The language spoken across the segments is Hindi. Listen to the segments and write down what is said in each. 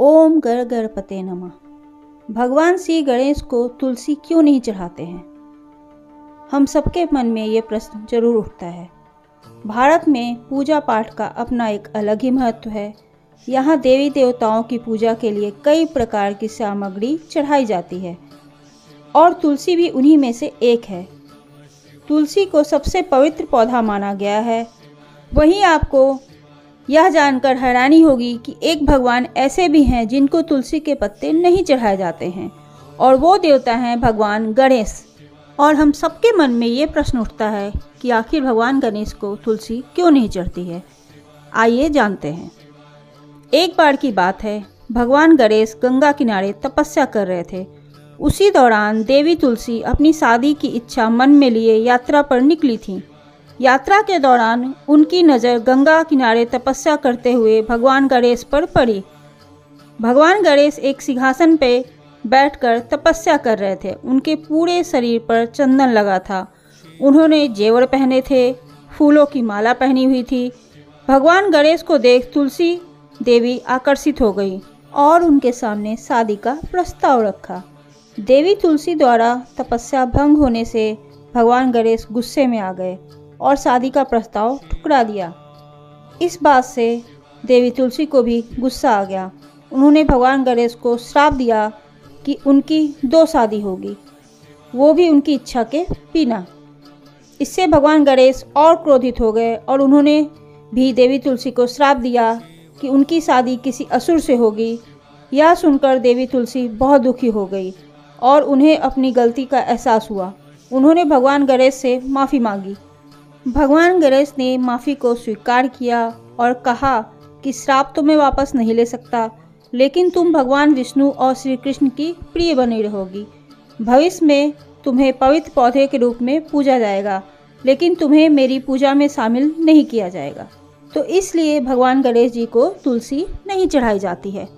ओम गणपते नमः। भगवान श्री गणेश को तुलसी क्यों नहीं चढ़ाते हैं? हम सबके मन में ये प्रश्न जरूर उठता है। भारत में पूजा पाठ का अपना एक अलग ही महत्व है। यहाँ देवी देवताओं की पूजा के लिए कई प्रकार की सामग्री चढ़ाई जाती है और तुलसी भी उन्हीं में से एक है। तुलसी को सबसे पवित्र पौधा माना गया है। वहीं आपको यह जानकर हैरानी होगी कि एक भगवान ऐसे भी हैं जिनको तुलसी के पत्ते नहीं चढ़ाए जाते हैं, और वो देवता हैं भगवान गणेश। और हम सबके मन में ये प्रश्न उठता है कि आखिर भगवान गणेश को तुलसी क्यों नहीं चढ़ती है। आइए जानते हैं। एक बार की बात है, भगवान गणेश गंगा किनारे तपस्या कर रहे थे। उसी दौरान देवी तुलसी अपनी शादी की इच्छा मन में लिए यात्रा पर निकली थीं। यात्रा के दौरान उनकी नज़र गंगा किनारे तपस्या करते हुए भगवान गणेश पर पड़ी। भगवान गणेश एक सिंहासन पे बैठकर तपस्या कर रहे थे। उनके पूरे शरीर पर चंदन लगा था। उन्होंने जेवर पहने थे, फूलों की माला पहनी हुई थी। भगवान गणेश को देख तुलसी देवी आकर्षित हो गई और उनके सामने शादी का प्रस्ताव रखा। देवी तुलसी द्वारा तपस्या भंग होने से भगवान गणेश गुस्से में आ गए और शादी का प्रस्ताव ठुकरा दिया। इस बात से देवी तुलसी को भी गुस्सा आ गया। उन्होंने भगवान गणेश को श्राप दिया कि उनकी 2 शादी होगी, वो भी उनकी इच्छा के बिना। इससे भगवान गणेश और क्रोधित हो गए और उन्होंने भी देवी तुलसी को श्राप दिया कि उनकी शादी किसी असुर से होगी। यह सुनकर देवी तुलसी बहुत दुखी हो गई और उन्हें अपनी गलती का एहसास हुआ। उन्होंने भगवान गणेश से माफ़ी मांगी। भगवान गणेश ने माफ़ी को स्वीकार किया और कहा कि श्राप तो मैं वापस नहीं ले सकता, लेकिन तुम भगवान विष्णु और श्री कृष्ण की प्रिय बनी रहोगी। भविष्य में तुम्हें पवित्र पौधे के रूप में पूजा जाएगा, लेकिन तुम्हें मेरी पूजा में शामिल नहीं किया जाएगा। तो इसलिए भगवान गणेश जी को तुलसी नहीं चढ़ाई जाती है।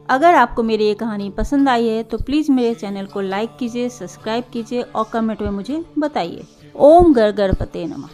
अगर आपको मेरी ये कहानी पसंद आई है तो प्लीज़ मेरे चैनल को लाइक कीजिए, सब्सक्राइब कीजिए और कमेंट में मुझे बताइए। ओम गणपते नमः।